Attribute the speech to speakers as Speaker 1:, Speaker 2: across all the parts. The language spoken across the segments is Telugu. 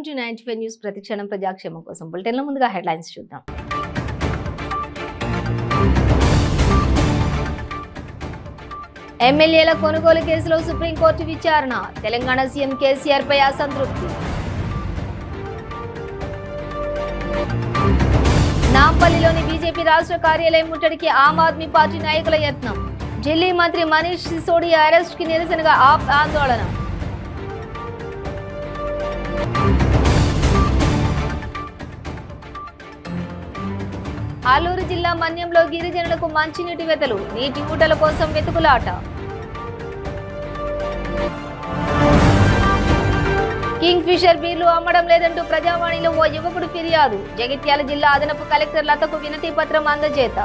Speaker 1: Welcome to 95 news. ప్రతిక్షణం ప్రజాక్షేమం కోసం బులెటిన్లో ముందుగా హెడ్లైన్స్ చూద్దాం. ఎమ్మెల్యేల కొనుగోలు కేసులో సుప్రీంకోర్టు విచారణ. తెలంగాణ సీఎం కేసీఆర్ పై అసంతృప్తి. నాంపల్లిలోని బీజేపీ రాష్ట్ర కార్యాలయం ముట్టడికి ఆమ్ ఆద్మీ పార్టీ నాయకుల యత్నం. ఢిల్లీ మంత్రి మనీష్ సిసోడియా అరెస్ట్ కి నిరసనగా ఆప్ ఆందోళన. ఆలూరు జిల్లా మన్యంలో గిరిజనులకు మంచినీటి వెతలు. నీటి ఊటల కోసం వెతుకులాట. కింగ్ ఫిషర్ బీర్లు అమ్మడం లేదంటూ ప్రజావాణిలో ఓ యువకుడు ఫిర్యాదు. జగిత్యాల జిల్లా అదనపు కలెక్టర్ లతకు వినతి పత్రం అందజేత.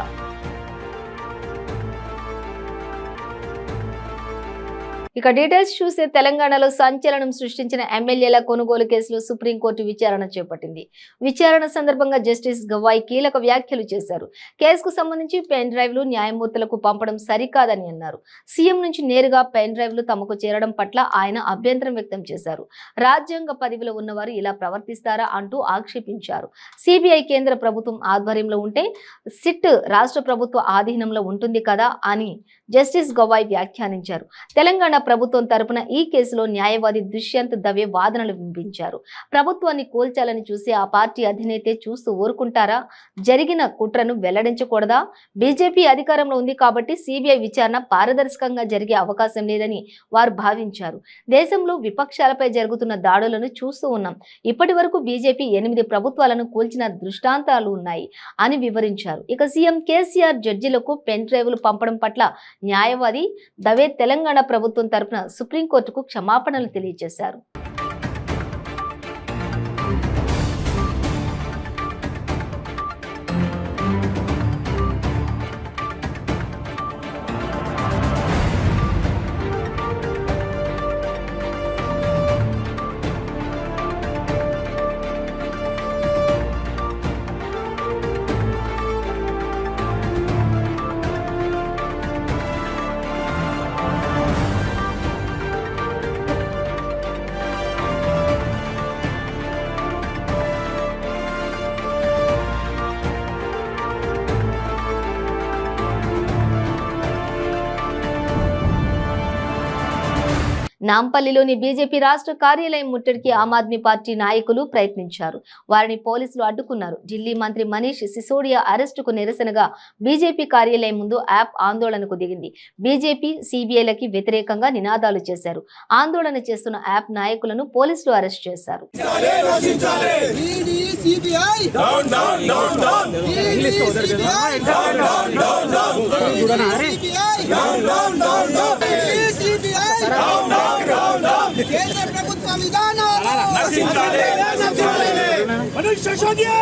Speaker 1: ఇక డీటెయిల్స్ చూస్తే తెలంగాణలో సంచలనం సృష్టించిన ఎమ్మెల్యేల కొనుగోలు కేసులో సుప్రీంకోర్టు విచారణ చేపట్టింది. విచారణ సందర్భంగా జస్టిస్ గవాయ్ కీలక వ్యాఖ్యలు చేశారు. కేసుకు సంబంధించి పెన్ డ్రైవ్లు న్యాయమూర్తులకు పంపడం సరికాదని అన్నారు. సీఎం నుంచి నేరుగా పెన్ డ్రైవ్లు తమకు చేరడం పట్ల ఆయన అభ్యంతరం వ్యక్తం చేశారు. రాజ్యాంగ పదవిలో ఉన్నవారు ఇలా ప్రవర్తిస్తారా అంటూ ఆక్షేపించారు. సిబిఐ కేంద్ర ప్రభుత్వం ఆధ్వర్యంలో ఉంటే సిట్ రాష్ట్ర ప్రభుత్వ ఆధీనంలో ఉంటుంది కదా అని జస్టిస్ గవాయ్ వ్యాఖ్యానించారు. తెలంగాణ ప్రభుత్వం తరపున ఈ కేసులో న్యాయవాది దుష్యంత్ దవే వాదనలు వినిపించారు. ప్రభుత్వాన్ని కూల్చాలని చూసి ఆ పార్టీ అధినేతే చూస్తూ ఊరుకుంటారా? జరిగిన కుట్రను వెల్లడించకూడదా? బీజేపీ అధికారంలో ఉంది కాబట్టి సిబిఐ విచారణ పారదర్శకంగా జరిగే అవకాశం లేదని వారు భావించారు. దేశంలో విపక్షాలపై జరుగుతున్న దాడులను చూస్తూ ఉన్నాం. ఇప్పటి వరకు బీజేపీ 8 ప్రభుత్వాలను కూల్చిన దృష్టాంతాలు ఉన్నాయి అని వివరించారు. ఇక సీఎం కేసీఆర్ జడ్జిలకు పెన్ డ్రైవ్లు పంపడం పట్ల న్యాయవాది దవే తెలంగాణ ప్రభుత్వం తరపున సుప్రీంకోర్టుకు క్షమాపణలు తెలియజేశారు. నాంపల్లిలోని బీజేపీ రాష్ట్ర కార్యాలయం ముట్టడికి ఆమ్ ఆద్మీ పార్టీ నాయకులు ప్రయత్నించారు. వారిని పోలీసులు అడ్డుకున్నారు. ఢిల్లీ మంత్రి మనీష్ సిసోడియా అరెస్టుకు నిరసనగా బీజేపీ కార్యాలయం ముందు యాప్ ఆందోళనకు దిగింది. బీజేపీ సిబిఐలకి వ్యతిరేకంగా నినాదాలు చేశారు. ఆందోళన చేస్తున్న యాప్ నాయకులను పోలీసులు అరెస్ట్ చేశారు.
Speaker 2: కేంద్ర ప్రభుత్వ విధానాలు మనీష్ సిసోడియా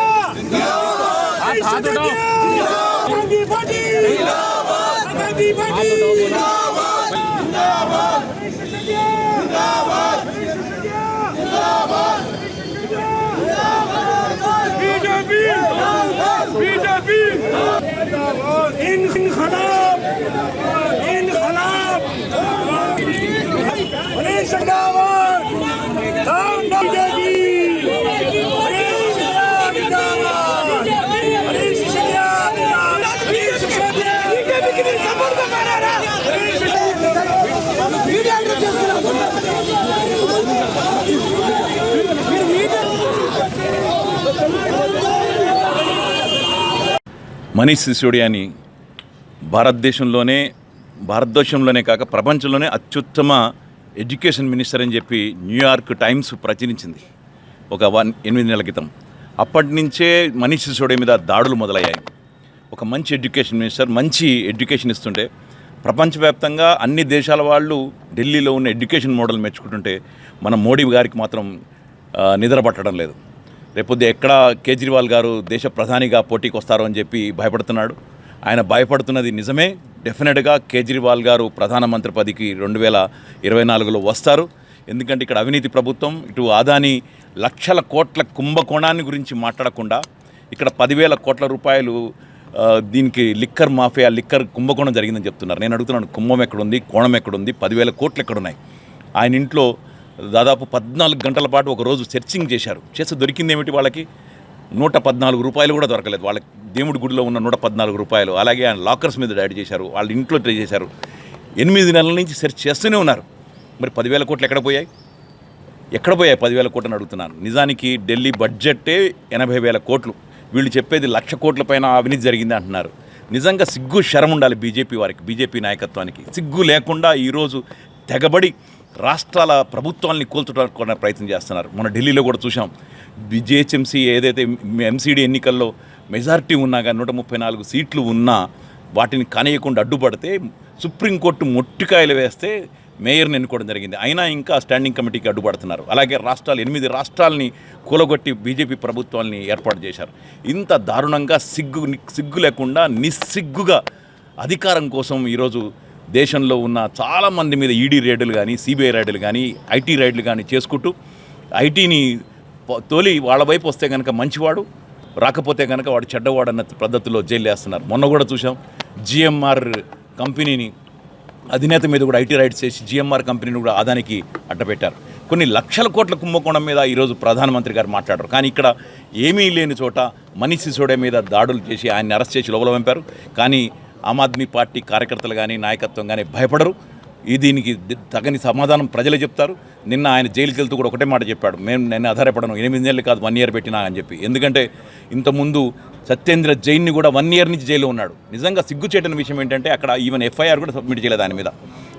Speaker 3: మనీష్ సిసోడియాని భారతదేశంలోనే కాక ప్రపంచంలోనే అత్యుత్తమ ఎడ్యుకేషన్ మినిస్టర్ అని చెప్పి న్యూయార్క్ టైమ్స్ ప్రచురించింది ఒక 8 నెలల క్రితం. అప్పటి నుంచే మనీష్ సిసోడియా మీద దాడులు మొదలయ్యాయి. ఒక మంచి ఎడ్యుకేషన్ మినిస్టర్ మంచి ఎడ్యుకేషన్ ఇస్తుంటే ప్రపంచవ్యాప్తంగా అన్ని దేశాల వాళ్ళు ఢిల్లీలో ఉన్న ఎడ్యుకేషన్ మోడల్ మెచ్చుకుంటుంటే మన మోడీ గారికి మాత్రం నిద్ర పట్టడం లేదు. రేపొద్దు ఎక్కడ కేజ్రీవాల్ గారు దేశ ప్రధానిగా పోటీకి వస్తారో అని చెప్పి భయపడుతున్నాడు. ఆయన భయపడుతున్నది నిజమే. డెఫినెట్గా కేజ్రీవాల్ గారు ప్రధానమంత్రి పదవికి 2024లో వస్తారు. ఎందుకంటే ఇక్కడ అవినీతి ప్రభుత్వం, ఇటు అదానీ లక్షల కోట్ల కుంభకోణాన్ని గురించి మాట్లాడకుండా ఇక్కడ 10,000 కోట్ల రూపాయలు దీనికి లిక్కర్ మాఫియా, లిక్కర్ కుంభకోణం జరిగిందని చెప్తున్నారు. నేను అడుగుతున్నాను, కుంభం ఎక్కడుంది, కోణం ఎక్కడుంది, 10,000 కోట్లు ఎక్కడున్నాయి? ఆయన ఇంట్లో దాదాపు 14 గంటల పాటు ఒక రోజు సెర్చింగ్ చేశారు. చేస్తే దొరికింది ఏమిటి? వాళ్ళకి 114 రూపాయలు కూడా దొరకలేదు. వాళ్ళకి దేవుడి గుడిలో ఉన్న 114 రూపాయలు. అలాగే ఆయన లాకర్స్ మీద దాడి చేశారు, వాళ్ళ ఇంట్లో ట్రై చేశారు. 8 నెలల నుంచి సెర్చ్ చేస్తూనే ఉన్నారు. మరి 10,000 కోట్లు ఎక్కడ పోయాయి? 10,000 కోట్లు అని అడుగుతున్నాను. నిజానికి ఢిల్లీ బడ్జెట్టే 80,000 కోట్లు. వీళ్ళు చెప్పేది 1,00,000 కోట్ల పైన అవినీతి జరిగింది అంటున్నారు. నిజంగా సిగ్గు శరం ఉండాలి బీజేపీ వారికి, బీజేపీ నాయకత్వానికి. సిగ్గు లేకుండా ఈరోజు తెగబడి రాష్ట్రాల ప్రభుత్వాలని కూల్చడానికి ప్రయత్నం చేస్తున్నారు. మన ఢిల్లీలో కూడా చూసాం. జిహెచ్ఎంసీ ఏదైతే ఎంసీడీ ఎన్నికల్లో మెజారిటీ ఉన్నా కానీ 134 సీట్లు ఉన్నా వాటిని కనేయకుండా అడ్డుపడితే సుప్రీంకోర్టు మొట్టికాయలు వేస్తే మేయర్ని ఎన్నుకోవడం జరిగింది. అయినా ఇంకా స్టాండింగ్ కమిటీకి అడ్డుపడుతున్నారు. అలాగే 8 రాష్ట్రాలని కూలగొట్టి బీజేపీ ప్రభుత్వాన్ని ఏర్పాటు చేశారు. ఇంత దారుణంగా సిగ్గు లేకుండా నిస్సిగ్గుగా అధికారం కోసం ఈరోజు దేశంలో ఉన్న చాలామంది మీద ఈడీ రైడ్లు కానీ, సిబిఐ రైడ్లు కానీ, ఐటీ రైడ్లు కానీ చేసుకుంటూ ఐటీని తోలి వాళ్ళ వైపు వస్తే కనుక మంచివాడు, రాకపోతే కనుక వాడు చెడ్డవాడు అన్న పద్ధతిలో జైలు వేస్తున్నారు. మొన్న కూడా చూసాం, జిఎంఆర్ కంపెనీని అధినేత మీద కూడా ఐటీ రైడ్స్ చేసి జిఎంఆర్ కంపెనీని కూడా అదానికి అడ్డపెట్టారు. కొన్ని లక్షల కోట్ల కుంభకోణం మీద ఈరోజు ప్రధానమంత్రి గారు మాట్లాడారు. కానీ ఇక్కడ ఏమీ లేని చోట మనీష్ సిసోడియా మీద దాడులు చేసి ఆయన్ని అరెస్ట్ చేసి లోపల పంపారు. కానీ ఆమ్ ఆద్మీ పార్టీ కార్యకర్తలు కానీ నాయకత్వం కానీ భయపడరు. దీనికి తగని సమాధానం ప్రజలే చెప్తారు. నిన్న ఆయన జైలుకి వెళ్తూ కూడా ఒకటే మాట చెప్పాడు, నేను ఆధారపడను, 8 నెలలు కాదు 1 ఇయర్ పెట్టినా అని చెప్పి. ఎందుకంటే ఇంతకుముందు సత్యేంద్ర జైన్ని కూడా 1 ఇయర్ నుంచి జైల్లో ఉన్నాడు. నిజంగా సిగ్గుచేటని విషయం ఏంటంటే అక్కడ ఈవెన్ ఎఫ్ఐఆర్ కూడా సబ్మిట్ చేయలేదు ఆయన మీద,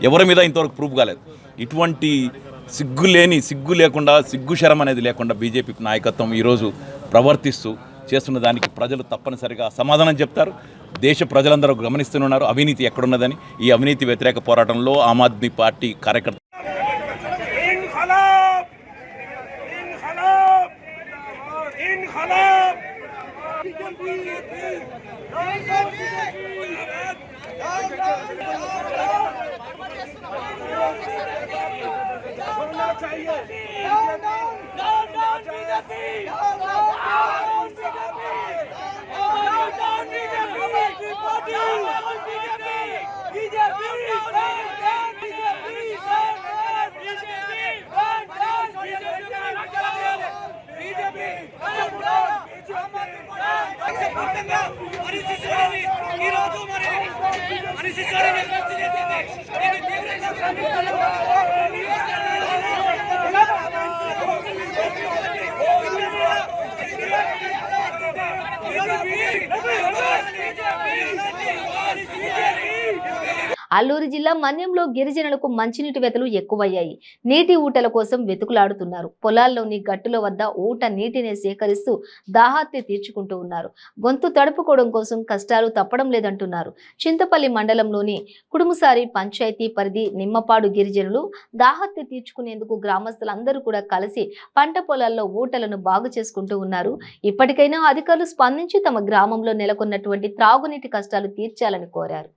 Speaker 3: ఎవరి మీద ఇంతవరకు ప్రూఫ్ కాలేదు. ఇటువంటి సిగ్గు లేకుండా సిగ్గు శరం అనేది లేకుండా బీజేపీ నాయకత్వం ఈరోజు ప్రవర్తిస్తూ చేస్తున్న దానికి ప్రజలు తప్పనిసరిగా సమాధానం చెప్తారు. దేశ ప్రజలందరూ గమనిస్తున్నారు అవినీతి ఎక్కడున్నదని. ఈ అవినీతి వ్యతిరేక పోరాటంలో ఆమ్ ఆద్మీ పార్టీ కార్యకర్త
Speaker 1: అల్లూరు జిల్లా మన్యంలో గిరిజనులకు మంచినీటి వెతలు ఎక్కువయ్యాయి. నీటి ఊటల కోసం వెతుకులాడుతున్నారు. పొలాల్లోని గట్టుల వద్ద ఊట నీటిని సేకరిస్తూ దాహార్తి తీర్చుకుంటూ ఉన్నారు. గొంతు తడుపుకోవడం కోసం కష్టాలు తప్పడం లేదంటున్నారు. చింతపల్లి మండలంలోని కుడుముసారి పంచాయతీ పరిధి నిమ్మపాడు గిరిజనులు దాహార్తి తీర్చుకునేందుకు గ్రామస్తులందరూ కూడా కలిసి పంట పొలాల్లో ఊటలను బాగు చేసుకుంటూ ఉన్నారు. ఇప్పటికైనా అధికారులు స్పందించి తమ గ్రామంలో నెలకొన్నటువంటి త్రాగునీటి కష్టాలు తీర్చాలని కోరారు.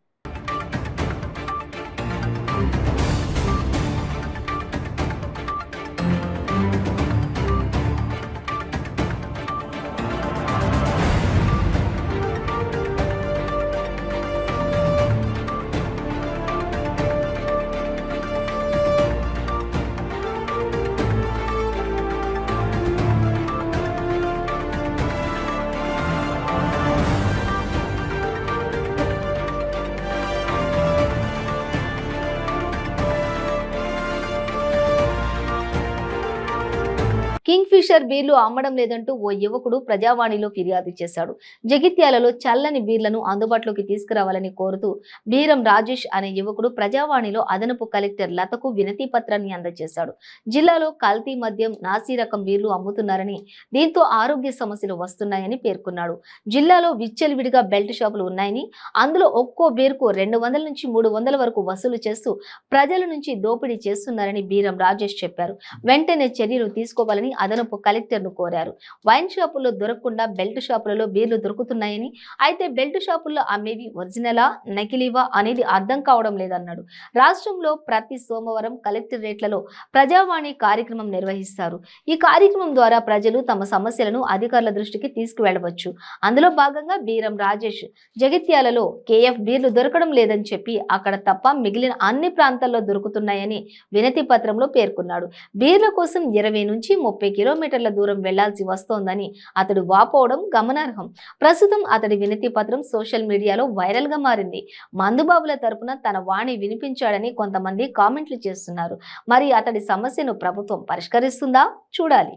Speaker 1: కింగ్ ఫిషర్ బీర్లు అమ్మడం లేదంటూ ఓ యువకుడు ప్రజావాణిలో ఫిర్యాదు చేశాడు. జగిత్యాలలో చల్లని బీర్లను అందుబాటులోకి తీసుకురావాలని కోరుతూ బీరం రాజేష్ అనే యువకుడు ప్రజావాణిలో అదనపు కలెక్టర్ లతకు వినతి పత్రాన్ని అందజేశాడు. జిల్లాలో కల్తీ మద్యం, నాసీ రకం బీర్లు అమ్ముతున్నారని, దీంతో ఆరోగ్య సమస్యలు వస్తున్నాయని పేర్కొన్నాడు. జిల్లాలో విచ్చలవిడిగా బెల్ట్ షాపులు ఉన్నాయని, అందులో ఒక్కో బీర్కు 200 నుంచి 300 వరకు వసూలు చేస్తూ ప్రజల నుంచి దోపిడీ చేస్తున్నారని బీరం రాజేష్ చెప్పారు. వెంటనే చర్యలు తీసుకోవాలని అదనపు అదనపు కలెక్టర్ను కోరారు. వైన్ షాపుల్లో దొరకకుండా బెల్ట్ షాపులలో బీర్లు దొరుకుతున్నాయని, అయితే బెల్ట్ షాపుల్లో అమ్మేవి ఒరిజినలా నకిలీవా అనేది అర్థం కావడం లేదన్నాడు. రాష్ట్రంలో ప్రతి సోమవారం కలెక్టరేట్లలో ప్రజావాణి కార్యక్రమం నిర్వహిస్తారు. ఈ కార్యక్రమం ద్వారా ప్రజలు తమ సమస్యలను అధికారుల దృష్టికి తీసుకువెళ్లవచ్చు. అందులో భాగంగా బీరం రాజేష్ జగిత్యాలలో కేఎఫ్ బీర్లు దొరకడం లేదని చెప్పి అక్కడ తప్ప మిగిలిన అన్ని ప్రాంతాల్లో దొరుకుతున్నాయని వినతి పత్రంలో పేర్కొన్నాడు. బీర్ల కోసం 20 నుంచి 30 కిలోమీటర్ల దూరం వెళ్లాల్సి వస్తోందని అతడు వాపోవడం గమనార్హం. ప్రస్తుతం అతడి వినతి పత్రం సోషల్ మీడియాలో వైరల్ గా మారింది. మందుబాబుల తరపున తన వాణి వినిపించాడని కొంతమంది కామెంట్లు చేస్తున్నారు. మరి అతడి సమస్యను ప్రభుత్వం పరిష్కరిస్తుందా చూడాలి.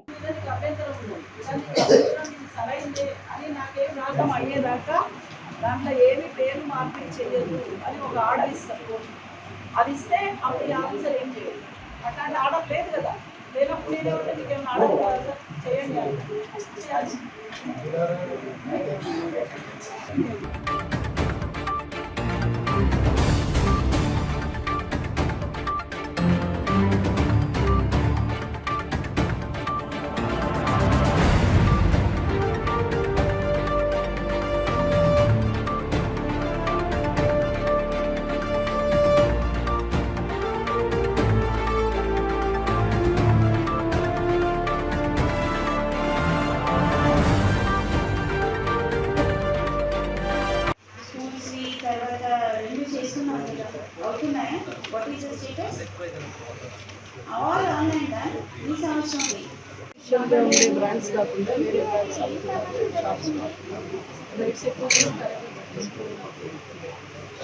Speaker 4: దాంట్లో ఏమి పేరు మార్పిడి చేయదు అని ఒక ఆర్డర్ ఇస్తారు. అది ఇస్తే అప్పుడు ఆఫీసర్ ఏం చేయదు. అట్లాంటి ఆర్డర్ లేదు కదా. లేనప్పుడు నేనేమంటే మీకు ఏమైనా ఆర్డర్ కావాలి సార్ చేయండి చేయాల్సింది. అవుతున్నాయా? What is the status? All online దా ఈ సంవత్సరం
Speaker 5: షాప్లో ఉండే బ్రాండ్స్ కాకుండా వేరే బ్రాండ్స్ షాప్స్లో రేట్స్ ఎక్కువ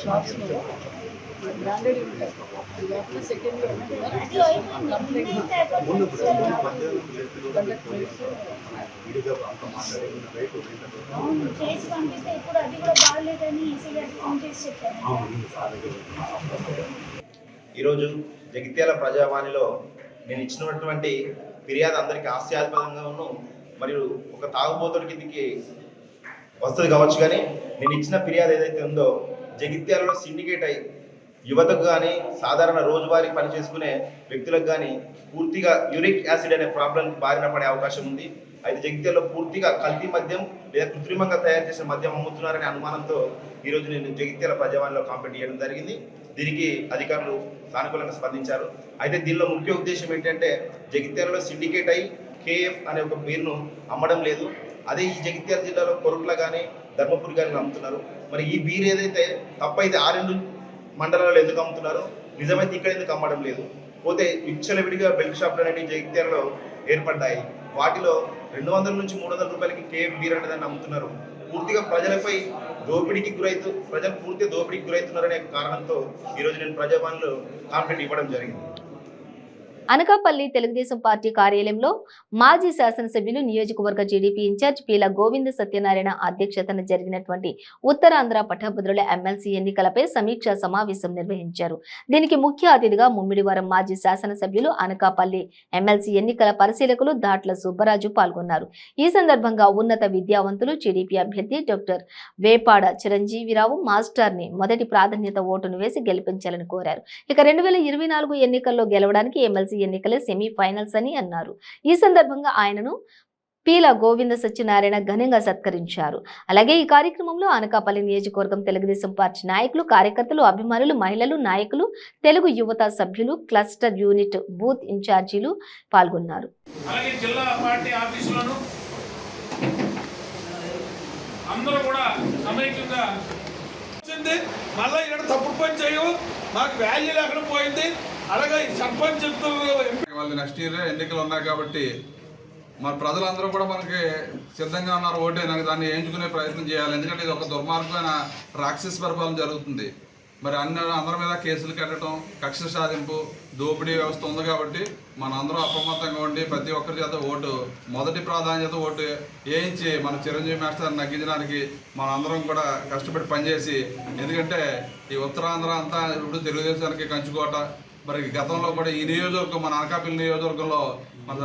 Speaker 5: షాప్స్లో బ్రాండెడ్ ఉంటాయి. లేకపోతే సెకండ్ కంప్లైంట్
Speaker 4: చేసి పంపిస్తే ఇప్పుడు అది కూడా బాగలేదని ఫోన్ చేసి చెప్పారు.
Speaker 6: ఈరోజు జగిత్యాల ప్రజావాణిలో నేను ఇచ్చినటువంటి ఫిర్యాదు అందరికీ హాస్యాస్పదంగా మరియు ఒక తాగుబోతుడి కిందికి వస్తుంది కావచ్చు. కానీ నేను ఇచ్చిన ఫిర్యాదు ఏదైతే ఉందో జగిత్యాలలో సిండికేట్ అయ్యి యువతకు కానీ సాధారణ రోజువారీ పని చేసుకునే వ్యక్తులకు కానీ పూర్తిగా యూరిక్ యాసిడ్ అనే ప్రాబ్లం బారిన పడే అవకాశం ఉంది. అయితే జగిత్యాలలో పూర్తిగా కల్తీ మద్యం లేదా కృత్రిమంగా తయారు చేసిన మద్యం అమ్ముతున్నారనే అనుమానంతో ఈరోజు నేను జగిత్యాల ప్రజావాణిలో కంప్లైంట్ చేయడం జరిగింది. దీనికి అధికారులు సానుకూలంగా స్పందించారు. అయితే దీనిలో ముఖ్య ఉద్దేశం ఏంటంటే జగిత్యాలలో సిండికేట్ అయి కేఎఫ్ అనే ఒక బీర్ను అమ్మడం లేదు. అదే ఈ జగిత్యాల జిల్లాలో కొరుట్ల కానీ ధర్మపురి కానీ అమ్ముతున్నారు. మరి ఈ బీర్ ఏదైతే తప్పైతే ఆ 2 మండలాల్లో ఎందుకు అమ్ముతున్నారు, నిజమైతే ఇక్కడ ఎందుకు అమ్మడం లేదు? పోతే విచ్చలవిడిగా బెల్ట్ షాపులు అనేవి జగిత్యాలలో ఏర్పడ్డాయి. వాటిలో 200 నుంచి 300 రూపాయలకి కేఎఫ్ బీర్ అనేదాన్ని అమ్ముతున్నారు. పూర్తిగా ప్రజలపై ప్రజలు పూర్తిగా దోపిడీకి గురవుతున్నారనే కారణంతో ఈరోజు నేను ప్రజావాణిలో కంప్లైంట్ ఇవ్వడం జరిగింది.
Speaker 1: అనకాపల్లి తెలుగుదేశం పార్టీ కార్యాలయంలో మాజీ శాసనసభ్యులు నియోజకవర్గ టీడీపీ ఇన్ఛార్జ్ పీల గోవింద సత్యనారాయణ అధ్యక్షతన జరిగినటువంటి ఉత్తరాంధ్ర పట్టభద్రుల ఎమ్మెల్సీ ఎన్నికలపై సమీక్షా సమావేశం నిర్వహించారు. దీనికి ముఖ్య అతిథిగా ముమ్మిడివరం మాజీ శాసనసభ్యులు అనకాపల్లి ఎమ్మెల్సీ ఎన్నికల పరిశీలకులు దాట్ల సుబ్బరాజు పాల్గొన్నారు. ఈ సందర్భంగా ఉన్నత విద్యావంతులు టీడీపీ అభ్యర్థి డాక్టర్ వేపాడ చిరంజీవిరావు మాస్టర్ ని మొదటి ప్రాధాన్యత ఓటును వేసి గెలిపించాలని కోరారు. ఇక 2024 ఎన్నికల్లో గెలవడానికి ఎమ్మెల్సీ ఎన్నికలే సెమీఫైనల్స్ అని అన్నారు. ఈ సందర్భంగా ఆయనను పీల గోవింద సత్యనారాయణ ఘనంగా సత్కరించారు. అలాగే ఈ కార్యక్రమంలో అనకాపల్లి నియోజకవర్గం తెలుగుదేశం పార్టీ నాయకులు, కార్యకర్తలు, అభిమానులు, మహిళలు, నాయకులు, తెలుగు యువత సభ్యులు, క్లస్టర్ యూనిట్ బూత్ ఇన్ఛార్జీలు పాల్గొన్నారు.
Speaker 7: అలాగే జిల్లా పార్టీ ఆఫీసులను అందరూ కూడా సమైక్యంగా మళ్ళీ ఇక్కడ తప్పుడు పని చేయవు, మాకు వాల్యూ లేకుండా పోయింది. అలాగే సర్పంచ్
Speaker 8: వాళ్ళు నెక్స్ట్ ఇయర్ ఎన్నికలు ఉన్నాయి కాబట్టి మన ప్రజలందరూ కూడా మనకి సిద్ధంగా ఉన్నారు. ఓటే దాన్ని ఎంచుకునే ప్రయత్నం చేయాలి. ఎందుకంటే ఇది ఒక దుర్మార్గమైన రాక్షస పరిపాలన జరుగుతుంది. మరి అందరి మీద కేసులు కట్టడం, కక్ష సాధింపు, దోపిడీ వ్యవస్థ ఉంది కాబట్టి మనందరం అప్రమత్తంగా ఉండి ప్రతి ఒక్కరి చేత ఓటు మొదటి ప్రాధాన్యత ఓటు వేయించి మన చిరంజీవి మాస్టర్ నగ్గించడానికి మనందరం కూడా కష్టపడి పనిచేసి, ఎందుకంటే ఈ ఉత్తరాంధ్ర అంతా ఇప్పుడు తెలుగుదేశానికి కంచుకోట. మరి గతంలో కూడా ఈ నియోజకవర్గం మన అనకాపల్లి నియోజకవర్గంలో మన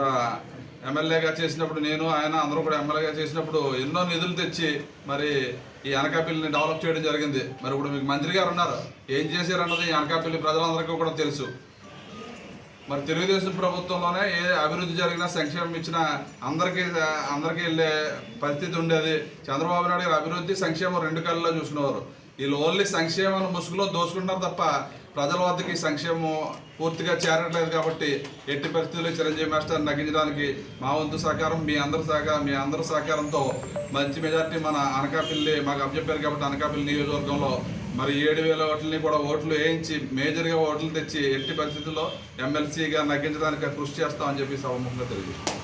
Speaker 8: ఎమ్మెల్యేగా చేసినప్పుడు నేను ఆయన అందరూ కూడా ఎమ్మెల్యేగా చేసినప్పుడు ఎన్నో నిధులు తెచ్చి మరి ఈ అనకాపల్లిని డెవలప్ చేయడం జరిగింది. మరి ఇప్పుడు మీకు మంత్రి గారు ఉన్నారు, ఏం చేశారన్నది ఈ అనకాపల్లి ప్రజలందరికీ కూడా తెలుసు. మరి తెలుగుదేశం ప్రభుత్వంలోనే ఏ అభివృద్ధి జరిగినా సంక్షేమం ఇచ్చినా అందరికీ వెళ్ళే పరిస్థితి ఉండేది. చంద్రబాబు నాయుడు గారు అభివృద్ధి సంక్షేమం రెండు కళ్ళలో చూసుకునేవారు. వీళ్ళు ఓన్లీ సంక్షేమం ముసుగులో దోచుకుంటున్నారు తప్ప ప్రజల వద్దకి సంక్షేమం పూర్తిగా చేరట్లేదు. కాబట్టి ఎట్టి పరిస్థితుల్లో చిరంజీవి మాస్టర్ నగ్గించడానికి మా వంతు సహకారం మీ అందరి సహకారంతో మంచి మెజార్టీ మన అనకాపల్లి మాకు అప్పచెప్పారు కాబట్టి అనకాపల్లి నియోజకవర్గంలో మరి 7,000 ఓట్లని కూడా ఓట్లు వేయించి మేజర్గా ఓట్లు తెచ్చి ఎట్టి పరిస్థితుల్లో ఎమ్మెల్సీగా నగ్గించడానికి కృషి చేస్తామని చెప్పి సభముఖంగా తెలియజేస్తాం.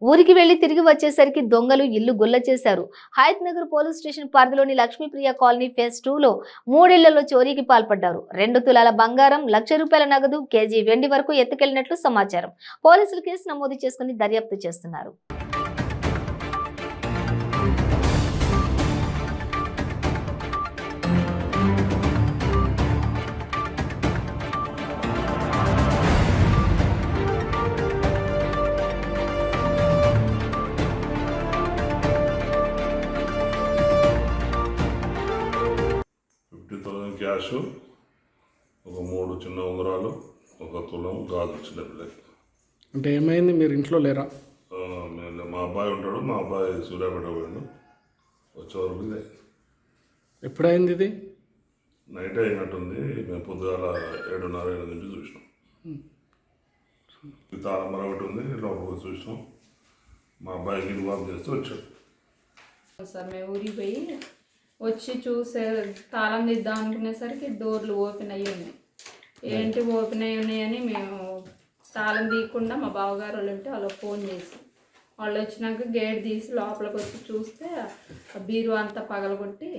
Speaker 1: ఊరికి వెళ్లి తిరిగి వచ్చేసరికి దొంగలు ఇల్లు గొల్ల చేశారు. హయత్ నగర్ పోలీస్ స్టేషన్ పరిధిలోని లక్ష్మీప్రియ కాలనీ ఫేజ్ 2లో 3 ఇళ్లలో చోరీకి పాల్పడ్డారు. 2 తులాల బంగారం, ₹1,00,000 నగదు, కేజీ వెండి వరకు ఎత్తుకెళ్లినట్లు సమాచారం. పోలీసులు కేసు నమోదు చేసుకుని దర్యాప్తు చేస్తున్నారు.
Speaker 9: క్యాష్, ఒక 3 చిన్న ఉంగరాలు, 1 తులం గాజు చిన్న పిల్లకి.
Speaker 5: అంటే ఏమైంది, మీరు ఇంట్లో లేరా?
Speaker 9: మా అబ్బాయి ఉంటాడు, మా అబ్బాయి సూర్యాపేట పోయాడు. వచ్చే వరకు ఇదే.
Speaker 5: ఎప్పుడైంది ఇది?
Speaker 9: నైట్ అయినట్టుంది. మేము పొద్దుగాల 7:30 నుంచి చూసినాం. తాళం ఒకటి ఉంది, లోపలికి చూసినాం. మా అబ్బాయి గిల్ బాబు చేస్తూ వచ్చాడు.
Speaker 10: సార్ మేము ఊరికి పోయి వచ్చి చూసే తాళం దిద్దాం అనుకునేసరికి డోర్లు ఓపెన్ అయ్యి ఉన్నాయి. ఏంటి ఓపెన్ అయ్యి ఉన్నాయని మేము తాళం తీయకుండా మా బావగారు వాళ్ళు ఉంటే వాళ్ళకి ఫోన్ చేసి వాళ్ళు వచ్చినాక గేట్ తీసి లోపలికి వచ్చి చూస్తే ఆ బీరువా అంతా పగలగొట్టి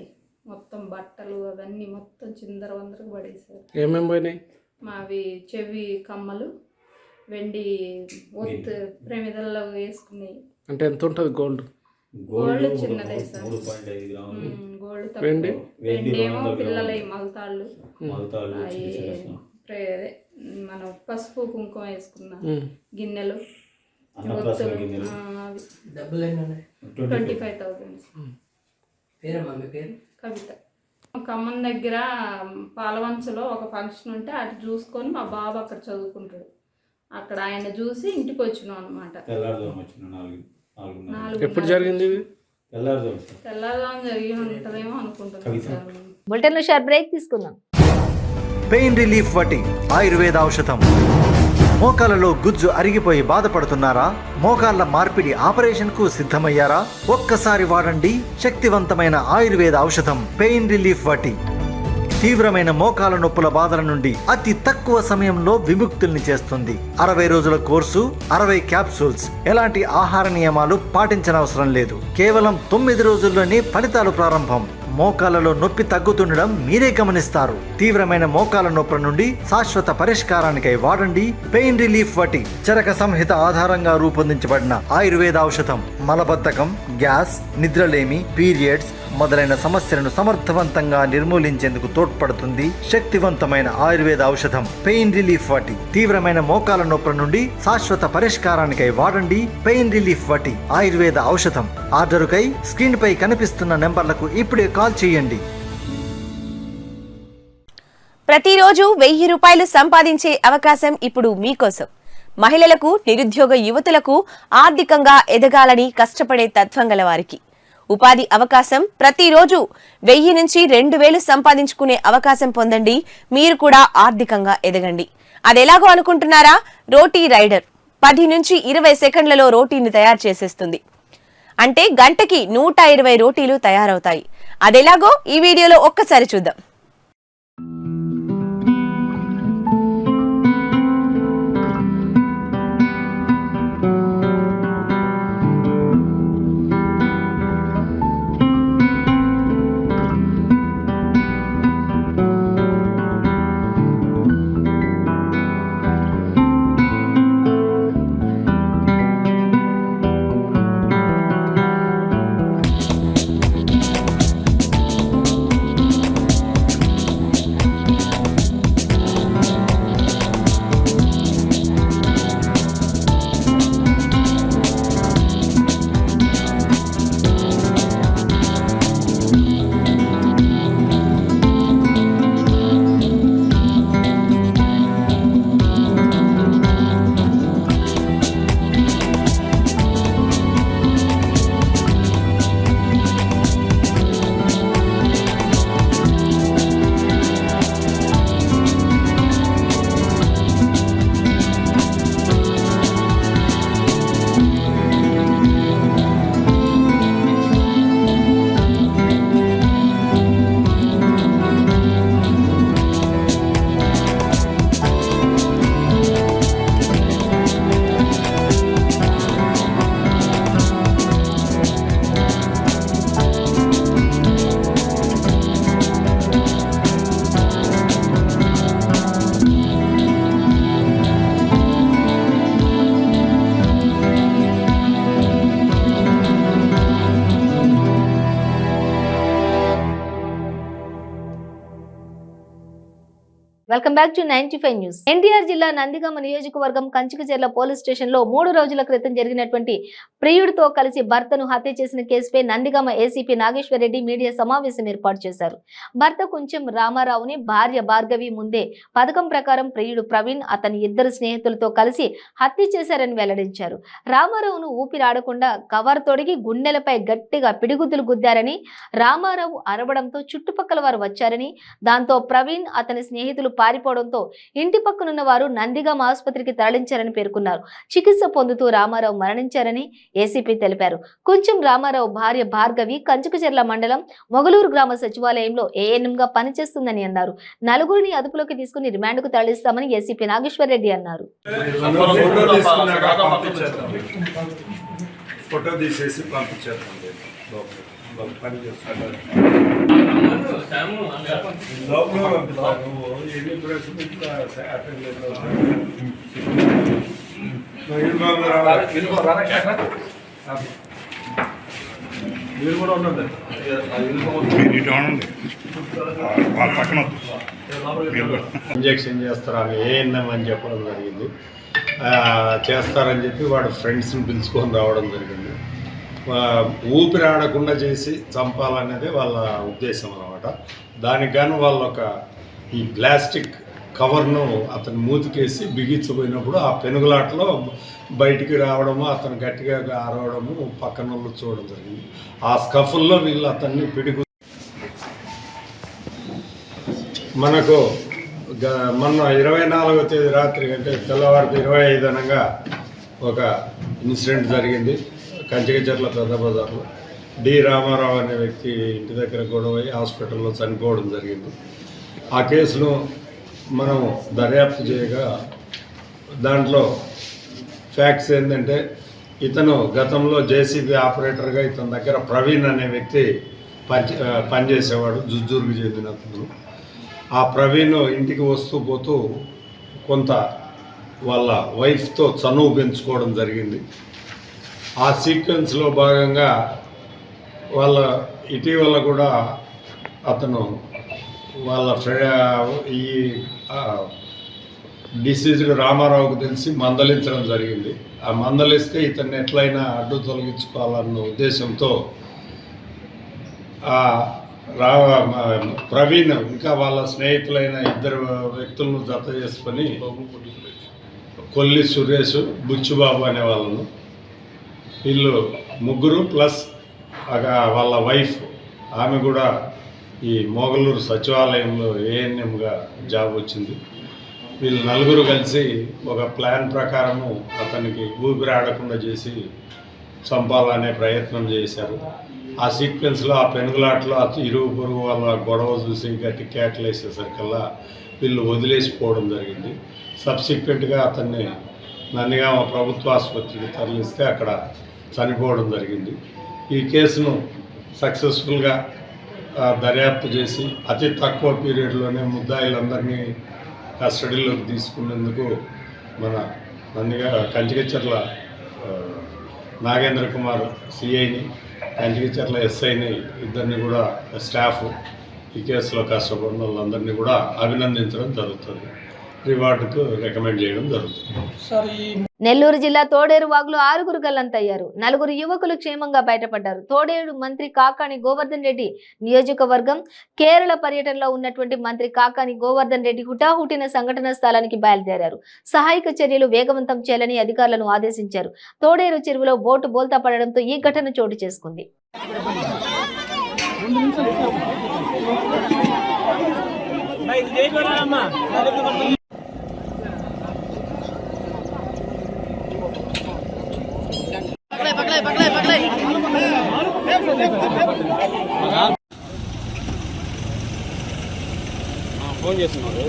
Speaker 10: మొత్తం బట్టలు అవన్నీ మొత్తం చిందరవందరకు పడేసారు.
Speaker 5: ఏమేమి పోయినాయి?
Speaker 10: మావి చెవి కమ్మలు, వెండి ఒత్తు ప్రమిదల్లో వేసుకున్నాయి.
Speaker 5: అంటే ఎంత ఉంటుంది గోల్డ్?
Speaker 10: గోల్డ్ చిన్నదే సార్. గోల్డ్ తక్కువ. వెండేమో పిల్లల మగతాళ్ళు, మనం పసుపు కుంకుమ వేసుకున్న గిన్నెలు, 25,000. కవిత. ఖమ్మం దగ్గర పాలవంచలో ఒక ఫంక్షన్ ఉంటే అటు చూసుకొని మా బాబు అక్కడ చదువుకుంటాడు. అక్కడ ఆయన చూసి ఇంటికి వచ్చినాం అనమాట.
Speaker 5: ఎప్పుడు జరిగింది ఇది?
Speaker 10: తెల్లారుజాము జరిగి ఉంటుందేమో అనుకుంటున్నాను.
Speaker 1: బులెటిన్లో షార్ట్ బ్రేక్ తీసుకుందాం.
Speaker 11: పెయిన్ రిలీఫ్ వటి ఆయుర్వేద ఔషధం. మోకాలలో గుజ్జు అరిగిపోయి బాధపడుతున్నారా? మోకాళ్ల మార్పిడి ఆపరేషన్ కు సిద్ధమయ్యారా? ఒక్కసారి వాడండి శక్తివంతమైన ఆయుర్వేద ఔషధం పెయిన్ రిలీఫ్ వటి. తీవ్రమైన మోకాల నొప్పుల బాధల నుండి అతి తక్కువ సమయంలో విముక్తుల్ని చేస్తుంది. 60 రోజుల కోర్సు, 60 క్యాప్సూల్స్. ఎలాంటి ఆహార నియమాలు పాటించనవసరం లేదు. కేవలం 9 రోజుల్లోనే ఫలితాలు ప్రారంభం. మోకాలలో నొప్పి తగ్గుతుండడం మీరే గమనిస్తారు. తీవ్రమైన మోకాల నొప్పుల నుండి శాశ్వత పరిష్కారానికై వాడండి పెయిన్ రిలీఫ్ వటి. చరక సంహిత ఆధారంగా రూపొందించబడిన ఆయుర్వేద ఔషధం మలబద్ధకం, గ్యాస్, నిద్రలేమి, పీరియడ్స్ మొదలైన సమస్యలను సమర్థవంతంగా నిర్మూలించేందుకు తోడ్పడుతుంది. శక్తివంతమైన ఆయుర్వేద ఔషధం పెయిన్ రిలీఫ్ వటి. తీవ్రమైన మోకాల నొప్పుల నుండి శాశ్వత పరిష్కారానికై వాడండి పెయిన్ రిలీఫ్ వటి ఆయుర్వేద ఔషధం. ఆర్డరుకై స్క్రీన్ పై కనిపిస్తున్న నెంబర్లకు ఇప్పుడే కాల్ చేయండి.
Speaker 12: ప్రతిరోజు ₹1000 సంపాదించే అవకాశం ఇప్పుడు మీకోసం. మహిళలకు, నిరుద్యోగ యువతులకు ఆర్థికంగా ఎదగాలని కష్టపడే తత్వం గల వారికి ఉపాధి అవకాశం. ప్రతిరోజు 1000 నుంచి 2000 సంపాదించుకునే అవకాశం పొందండి. మీరు కూడా ఆర్థికంగా ఎదగండి. అదెలాగో అనుకుంటున్నారా? రోటీ రైడర్ 10 నుంచి 20 సెకండ్లలో రోటీని తయారు చేసేస్తుంది. అంటే గంటకి 120 రోటీలు తయారవుతాయి. అదెలాగో ఈ వీడియోలో ఒక్కసారి చూద్దాం.
Speaker 1: Welcome back to 95 news. NTR జిల్లా నందిగామ నియోజకవర్గం కంచికచెర్ల పోలీస్ స్టేషన్ లో 3 రోజుల క్రితం జరిగినటువంటి ప్రియుడితో కలిసి భర్తను హత్య చేసిన కేసుపై నందిగామ ఏసీపీ నాగేశ్వర్ రెడ్డి మీడియా సమావేశం ఏర్పాటు చేశారు. భర్త కొంచెం రామారావుని భార్య భార్గవి ముందే పథకం ప్రకారం ప్రియుడు ప్రవీణ్ అతని 2 స్నేహితులతో కలిసి హత్య చేశారని వెల్లడించారు. రామారావును ఊపిరాడకుండా కవర్ తొడిగి గుండెలపై గట్టిగా పిడిగుద్దులు గుద్దారని, రామారావు అరవడంతో చుట్టుపక్కల వారు వచ్చారని, దాంతో ప్రవీణ్ అతని స్నేహితులు పారిపోవడంతో ఇంటి పక్కనున్న వారు నందిగామ ఆసుపత్రికి తరలించారని పేర్కొన్నారు. చికిత్స పొందుతూ రామారావు మరణించారని ఏసీపీ తెలిపారు. కొంచెం రామారావు భార్య భార్గవి కంచుకచెర్ల మండలం మొగలూరు గ్రామ సచివాలయంలో ఏఎన్ఎంగా పనిచేస్తుందని అన్నారు. 4గురిని అదుపులోకి తీసుకుని రిమాండ్కు తరలిస్తామని ఏసీపీ నాగేశ్వర్ రెడ్డి అన్నారు.
Speaker 7: ఫోటో తీసేసి పంపించేద్దాం. పని చేస్తాను ఎన్ని ప్రశ్నలు మీరు కూడా ఉండండి.
Speaker 13: ఇంజెక్షన్ చేస్తారు ఏఎన్ఎం అని చెప్పడం జరిగింది. చేస్తారని చెప్పి వాడు ఫ్రెండ్స్ని పిలుచుకొని రావడం జరిగింది. ఊపిరి ఆడకుండా చేసి చంపాలనేది వాళ్ళ ఉద్దేశం అన్నమాట. దానికి గాను వాళ్ళు ఈ ప్లాస్టిక్ కవర్ను అతను మూతికేసి బిగించబోయినప్పుడు ఆ పెనుగులాటలో బయటికి రావడము, అతను గట్టిగా అరవడము, పక్కన వాళ్ళు చూడడం జరిగింది. ఆ స్కఫుల్లో వీళ్ళు అతన్ని పిడుగు మనకు మొన్న 24వ తేదీ రాత్రి అంటే తెల్లవారికి 25 అనగా ఒక ఇన్సిడెంట్ జరిగింది. కంచికచెర్ల పెద్ద బజార్లో డి రామారావు అనే వ్యక్తి ఇంటి దగ్గర గొడవ హాస్పిటల్లో చనిపోవడం జరిగింది. ఆ కేసును మనం దర్యాప్తు చేయగా దాంట్లో ఫ్యాక్ట్స్ ఏంటంటే ఇతను గతంలో జేసీబీ ఆపరేటర్గా ఇతని దగ్గర ప్రవీణ్ అనే వ్యక్తి పనిచేసేవాడు, జుజ్జూరుకు చెందిన అతను. ఆ ప్రవీణ్ ఇంటికి వస్తూ పోతూ కొంత వాళ్ళ వైఫ్తో చనువు పెంచుకోవడం జరిగింది. ఆ సీక్వెన్స్లో భాగంగా వాళ్ళ ఇటీవల కూడా అతను వాళ్ళ ఈ డిసీజ్డ్ రామారావుకు తెలిసి మందలించడం జరిగింది. ఆ మందలిస్తే ఇతన్ని ఎట్లయినా అడ్డు తొలగించుకోవాలన్న ఉద్దేశంతో ప్రవీణ్ ఇంకా వాళ్ళ స్నేహితులైన 2 వ్యక్తులను జత చేసుకొని కొల్లి సురేష్, బుచ్చుబాబు అనే వాళ్ళను, వీళ్ళు 3 ప్లస్ వాళ్ళ వైఫ్, ఆమె కూడా ఈ మొగలూరు సచివాలయంలో ఏఎన్ఎంగా జాబ్ వచ్చింది. వీళ్ళు 4 కలిసి ఒక ప్లాన్ ప్రకారము అతనికి ఊపిరి ఆడకుండా చేసి చంపాలనే ప్రయత్నం చేశారు. ఆ సీక్వెన్స్లో ఆ పెనుగులాట్లో ఇరుగు పొరుగు వాళ్ళ గొడవ చూసి గట్టి కేకలు వేసేసరికల్లా వీళ్ళు వదిలేసిపోవడం జరిగింది. సబ్సిక్వెంట్గా అతన్ని నందిగామ ప్రభుత్వ ఆసుపత్రికి తరలిస్తే అక్కడ చనిపోవడం జరిగింది. ఈ కేసును సక్సెస్ఫుల్గా దర్యాప్తు చేసి అతి తక్కువ పీరియడ్లోనే ముద్దాయిలందరినీ కస్టడీలోకి తీసుకున్నందుకు మన కంచికచెర్ల నాగేంద్ర కుమార్ సిఐని, కంచికచెర్ల ఎస్ఐని, 2 కూడా స్టాఫ్ ఈ కేసులో కష్టపడిన వాళ్ళందరినీ కూడా అభినందించడం జరుగుతుంది. రివార్డుకు రికమెండ్ చేయడం జరుగుతుంది.
Speaker 1: నెల్లూరు జిల్లా తోడేరు వాగులో 6 గల్లంతయ్యారు. 4 యువకులు క్షేమంగా బయటపడ్డారు. తోడేరు మంత్రి కాకాని గోవర్ధన్ రెడ్డి నియోజకవర్గం కేరళ పర్యటనలో ఉన్నటువంటి మంత్రి కాకాని గోవర్ధన్ రెడ్డి హుటాహుటిన సంఘటన స్థలానికి బయలుదేరారు. సహాయక చర్యలు వేగవంతం చేయాలని అధికారులను ఆదేశించారు. తోడేరు చెరువులో బోటు బోల్తా పడడంతో ఈ ఘటన చోటు చేసుకుంది.
Speaker 14: ఫోన్ చేస్తున్నారు.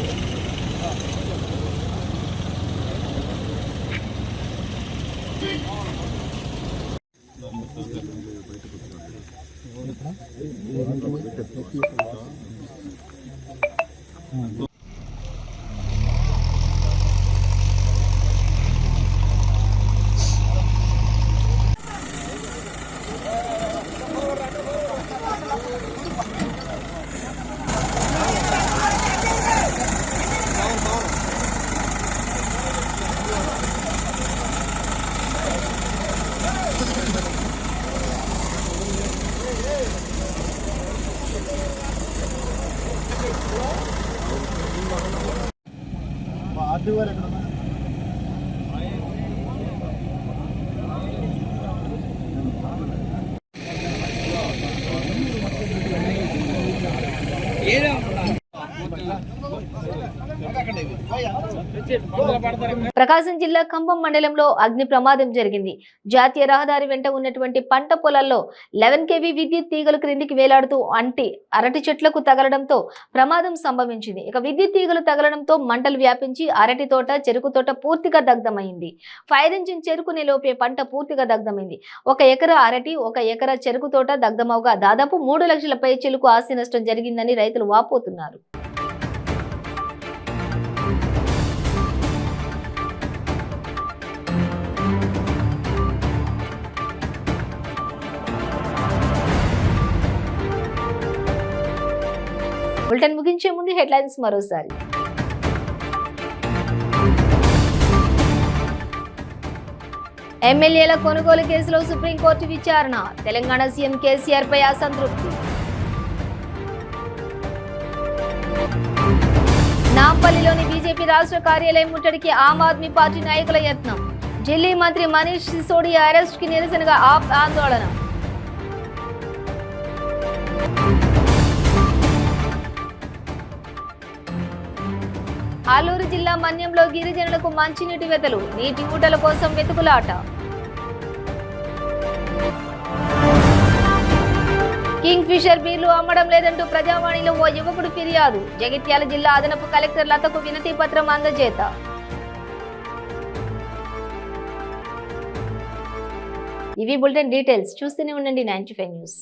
Speaker 1: ప్రకాశం జిల్లా కంభం మండలంలో అగ్ని ప్రమాదం జరిగింది. జాతీయ రహదారి వెంట ఉన్నటువంటి పంట పొలాల్లో 11 kV విద్యుత్ తీగలు క్రిందికి వేలాడుతూ అరటి చెట్లకు తగలడంతో ప్రమాదం సంభవించింది. ఇక విద్యుత్ తీగలు తగలడంతో మంటలు వ్యాపించి అరటి తోట, చెరుకు తోట పూర్తిగా దగ్ధమైంది. ఫైర్ ఇంజిన్ చేరుకునే లోపే పంట పూర్తిగా దగ్ధమైంది. 1 ఎకరా అరటి, 1 ఎకరా చెరుకు తోట దగ్ధమవగా దాదాపు 3 లక్షల పై చెలుకు ఆస్తి నష్టం జరిగిందని రైతులు వాపోతున్నారు. బులెటిన్ ముగించే ముందు హెడ్లైన్స్ మరోసారి. ఎమ్మెల్యేల కొనుగోలు కేసులో సుప్రీంకోర్టు విచారణ. తెలంగాణ సీఎం కేసీఆర్ పై అసంతృప్తి. నాంపల్లిలోని బీజేపీ రాష్ట్ర కార్యాలయం ముట్టడికి ఆమ్ ఆద్మీ పార్టీ నాయకుల యత్నం. ఢిల్లీ మంత్రి మనీష్ సిసోడియా అరెస్ట్ కి నిరసనగా ఆప్ ఆందోళన. ఆలూరు జిల్లా మన్యంలో గిరిజనులకు మంచినీటి వెతలు. నీటి ఊటల కోసం వెతుకులాట. కింగ్ ఫిషర్ బీర్లు అమ్మడం లేదంటూ ప్రజావాణిలో ఓ యువకుడు ఫిర్యాదు. జగిత్యాల జిల్లా అదనపు కలెక్టర్ లతకు వినతి పత్రం అందజేత. ఇవి బులెటిన్ డీటెయిల్స్. చూస్తూనే ఉండండి 95 న్యూస్.